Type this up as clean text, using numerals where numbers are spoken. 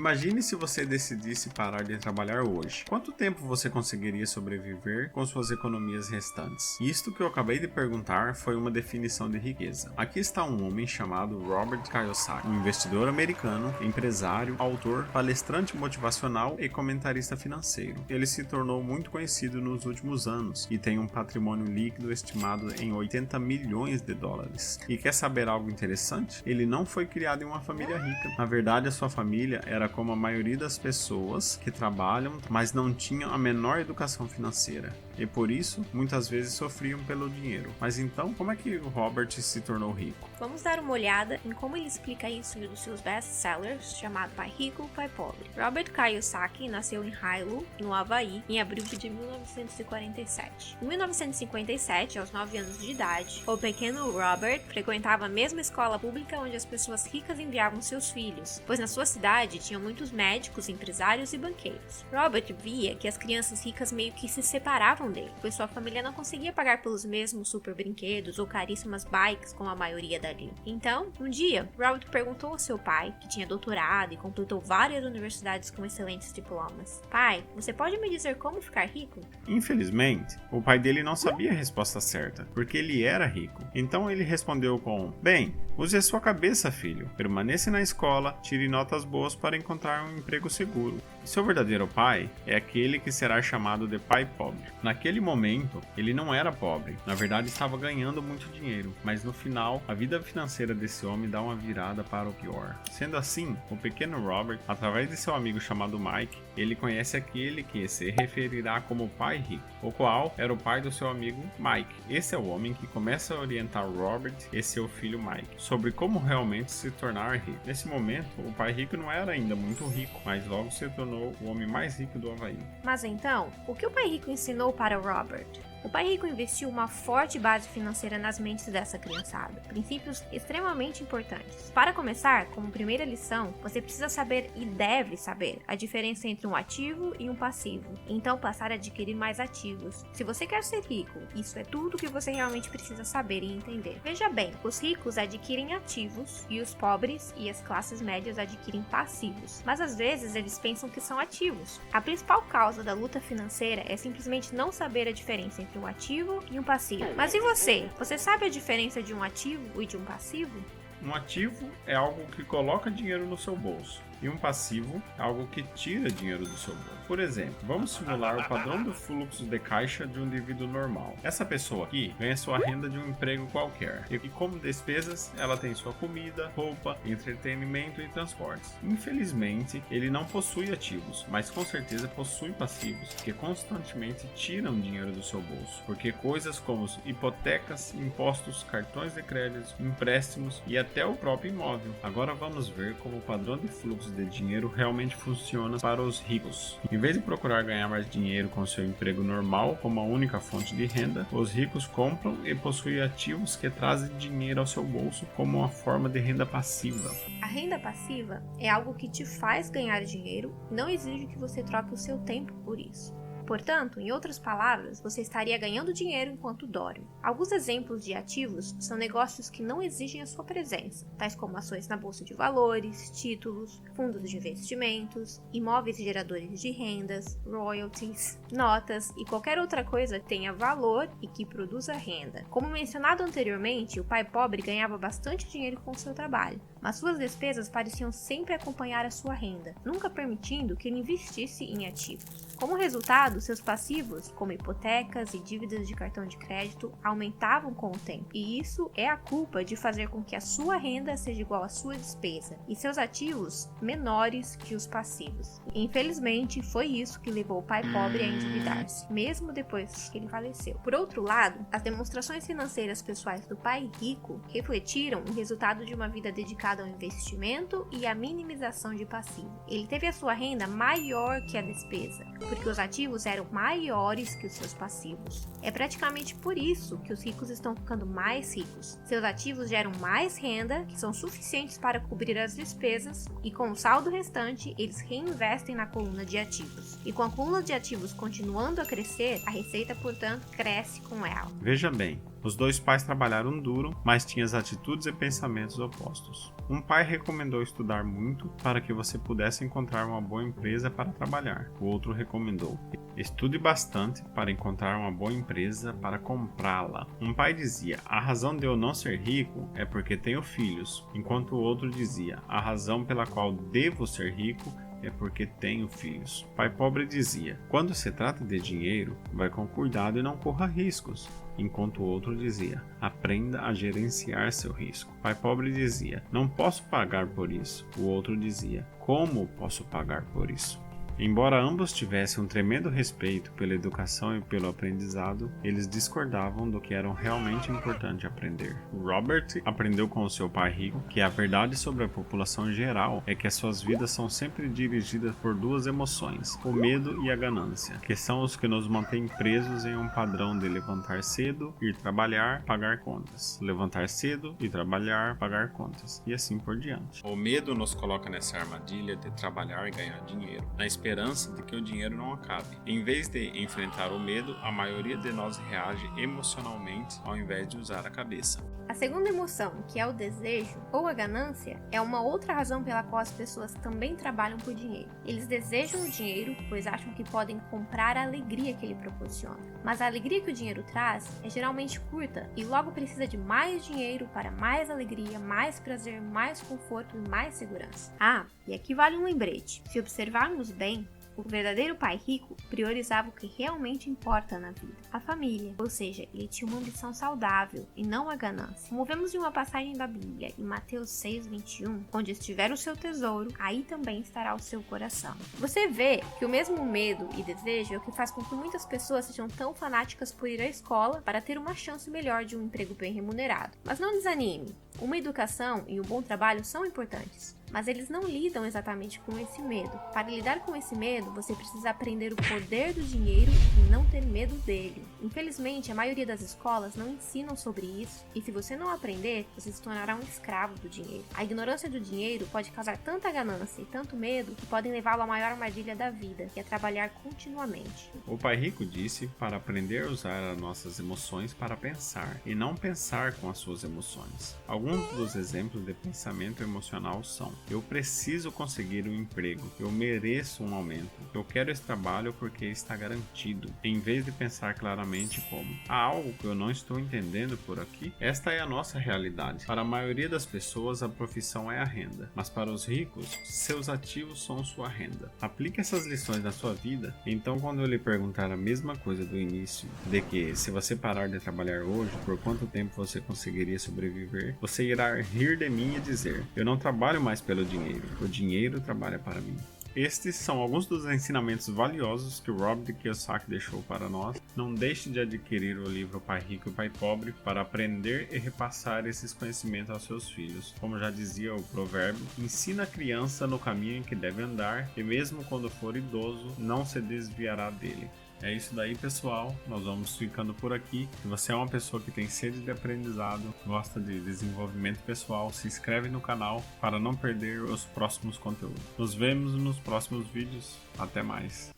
Imagine se você decidisse parar de trabalhar hoje. Quanto tempo você conseguiria sobreviver com suas economias restantes? Isto que eu acabei de perguntar foi uma definição de riqueza. Aqui está um homem chamado Robert Kiyosaki, um investidor americano, empresário, autor, palestrante motivacional e comentarista financeiro. Ele se tornou muito conhecido nos últimos anos e tem um patrimônio líquido estimado em 80 milhões de dólares. E quer saber algo interessante? Ele não foi criado em uma família rica. Na verdade, a sua família era como a maioria das pessoas que trabalham, mas não tinham a menor educação financeira. E por isso, muitas vezes sofriam pelo dinheiro. Mas então, como é que o Robert se tornou rico? Vamos dar uma olhada em como ele explica isso em um dos seus best-sellers, chamado Pai Rico, Pai Pobre. Robert Kiyosaki nasceu em Hilo, no Havaí, em abril de 1947. Em 1957, aos 9 anos de idade, o pequeno Robert frequentava a mesma escola pública onde as pessoas ricas enviavam seus filhos, pois na sua cidade tinham muitos médicos, empresários e banqueiros. Robert via que as crianças ricas meio que se separavam dele, pois sua família não conseguia pagar pelos mesmos super brinquedos ou caríssimas bikes como a maioria dali. Então, um dia, Robert perguntou ao seu pai, que tinha doutorado e completou várias universidades com excelentes diplomas: "Pai, você pode me dizer como ficar rico?" Infelizmente, o pai dele não sabia a resposta certa, porque ele era rico. Então ele respondeu com: "Bem, use a sua cabeça, filho. Permaneça na escola, tire notas boas para encontrar um emprego seguro." Seu verdadeiro pai é aquele que será chamado de pai pobre. Naquele momento, ele não era pobre. Na verdade, estava ganhando muito dinheiro. Mas no final, a vida financeira desse homem dá uma virada para o pior. Sendo assim, o pequeno Robert, através de seu amigo chamado Mike, ele conhece aquele que se referirá como pai rico, o qual era o pai do seu amigo Mike. Esse é o homem que começa a orientar Robert e seu filho Mike sobre como realmente se tornar rico. Nesse momento, o pai rico não era ainda muito rico, mas logo se tornou o homem mais rico do Havaí. Mas então, o que o pai rico ensinou para Robert? O pai rico investiu uma forte base financeira nas mentes dessa criançada, princípios extremamente importantes. Para começar, como primeira lição, você precisa saber e deve saber a diferença entre um ativo e um passivo, então passar a adquirir mais ativos. Se você quer ser rico, isso é tudo que você realmente precisa saber e entender. Veja bem, os ricos adquirem ativos e os pobres e as classes médias adquirem passivos, mas às vezes eles pensam que são ativos. A principal causa da luta financeira é simplesmente não saber a diferença entre um ativo e um passivo. Mas e você? Você sabe a diferença de um ativo e de um passivo? Um ativo é algo que coloca dinheiro no seu bolso, e um passivo é algo que tira dinheiro do seu bolso. Por exemplo, vamos simular o padrão do fluxo de caixa de um indivíduo normal. Essa pessoa aqui ganha sua renda de um emprego qualquer, e como despesas, ela tem sua comida, roupa, entretenimento e transportes. Infelizmente, ele não possui ativos, mas com certeza possui passivos, que constantemente tiram dinheiro do seu bolso, porque coisas como hipotecas, impostos, cartões de crédito, empréstimos e até o próprio imóvel. Agora vamos ver como o padrão de fluxo de dinheiro realmente funciona para os ricos. Em vez de procurar ganhar mais dinheiro com seu emprego normal como a única fonte de renda, os ricos compram e possuem ativos que trazem dinheiro ao seu bolso como uma forma de renda passiva. A renda passiva é algo que te faz ganhar dinheiro e não exige que você troque o seu tempo por isso. Portanto, em outras palavras, você estaria ganhando dinheiro enquanto dorme. Alguns exemplos de ativos são negócios que não exigem a sua presença, tais como ações na bolsa de valores, títulos, fundos de investimentos, imóveis geradores de rendas, royalties, notas e qualquer outra coisa que tenha valor e que produza renda. Como mencionado anteriormente, o pai pobre ganhava bastante dinheiro com seu trabalho, mas suas despesas pareciam sempre acompanhar a sua renda, nunca permitindo que ele investisse em ativos. Como resultado, seus passivos, como hipotecas e dívidas de cartão de crédito, aumentavam com o tempo. E isso é a culpa de fazer com que a sua renda seja igual à sua despesa e seus ativos menores que os passivos. Infelizmente, foi isso que levou o pai pobre a endividar-se, mesmo depois que ele faleceu. Por outro lado, as demonstrações financeiras pessoais do pai rico refletiram o resultado de uma vida dedicada ao investimento e à minimização de passivo. Ele teve a sua renda maior que a despesa, porque os ativos eram maiores que os seus passivos. É praticamente por isso que os ricos estão ficando mais ricos. Seus ativos geram mais renda, que são suficientes para cobrir as despesas, e com o saldo restante, eles reinvestem na coluna de ativos. E com a coluna de ativos continuando a crescer, a receita, portanto, cresce com ela. Veja bem, Os dois pais trabalharam duro, mas tinham atitudes e pensamentos opostos. Um pai recomendou estudar muito para que você pudesse encontrar uma boa empresa para trabalhar. O outro recomendou: estude bastante para encontrar uma boa empresa para comprá-la. Um pai dizia: a razão de eu não ser rico é porque tenho filhos, enquanto o outro dizia: a razão pela qual devo ser rico é porque tenho filhos. Pai pobre dizia: quando se trata de dinheiro, vai com cuidado e não corra riscos. Enquanto o outro dizia: aprenda a gerenciar seu risco. Pai pobre dizia: não posso pagar por isso. O outro dizia: como posso pagar por isso? Embora ambos tivessem um tremendo respeito pela educação e pelo aprendizado, eles discordavam do que era realmente importante aprender. Robert aprendeu com o seu pai rico que a verdade sobre a população geral é que as suas vidas são sempre dirigidas por duas emoções, o medo e a ganância, que são os que nos mantêm presos em um padrão de levantar cedo, ir trabalhar, pagar contas. Levantar cedo, ir trabalhar, pagar contas, e assim por diante. O medo nos coloca nessa armadilha de trabalhar e ganhar dinheiro, na esperança de que o dinheiro não acabe. Em vez de enfrentar o medo, a maioria de nós reage emocionalmente ao invés de usar a cabeça. A segunda emoção, que é o desejo ou a ganância, é uma outra razão pela qual as pessoas também trabalham por dinheiro. Eles desejam o dinheiro, pois acham que podem comprar a alegria que ele proporciona. Mas a alegria que o dinheiro traz é geralmente curta e logo precisa de mais dinheiro para mais alegria, mais prazer, mais conforto e mais segurança. Ah, e aqui vale um lembrete. Se observarmos bem, o verdadeiro pai rico priorizava o que realmente importa na vida, a família, ou seja, ele tinha uma ambição saudável e não a ganância. Como vemos em uma passagem da Bíblia, em Mateus 6:21, onde estiver o seu tesouro, aí também estará o seu coração. Você vê que o mesmo medo e desejo é o que faz com que muitas pessoas sejam tão fanáticas por ir à escola para ter uma chance melhor de um emprego bem remunerado. Mas não desanime, uma educação e um bom trabalho são importantes, mas eles não lidam exatamente com esse medo. Para lidar com esse medo, você precisa aprender o poder do dinheiro e não ter medo dele. Infelizmente, a maioria das escolas não ensinam sobre isso, e se você não aprender, você se tornará um escravo do dinheiro. A ignorância do dinheiro pode causar tanta ganância e tanto medo que podem levá-lo à maior armadilha da vida, que é trabalhar continuamente. O pai rico disse para aprender a usar as nossas emoções para pensar, e não pensar com as suas emoções. Alguns dos exemplos de pensamento emocional são: eu preciso conseguir um emprego, eu mereço um aumento, eu quero esse trabalho porque está garantido. Em vez de pensar claramente como: há algo que eu não estou entendendo por aqui? Esta é a nossa realidade. Para a maioria das pessoas, a profissão é a renda, mas para os ricos, seus ativos são sua renda. Aplique essas lições na sua vida, então quando eu lhe perguntar a mesma coisa do início, de que se você parar de trabalhar hoje, por quanto tempo você conseguiria sobreviver, você irá rir de mim e dizer: eu não trabalho mais pelo dinheiro, o dinheiro trabalha para mim. Estes são alguns dos ensinamentos valiosos que o Robert Kiyosaki deixou para nós. Não deixe de adquirir o livro Pai Rico e Pai Pobre para aprender e repassar esses conhecimentos aos seus filhos. Como já dizia o provérbio, ensina a criança no caminho em que deve andar e mesmo quando for idoso, não se desviará dele. É isso daí, pessoal. Nós vamos ficando por aqui. Se você é uma pessoa que tem sede de aprendizado, gosta de desenvolvimento pessoal, se inscreve no canal para não perder os próximos conteúdos. Nos vemos nos próximos vídeos. Até mais.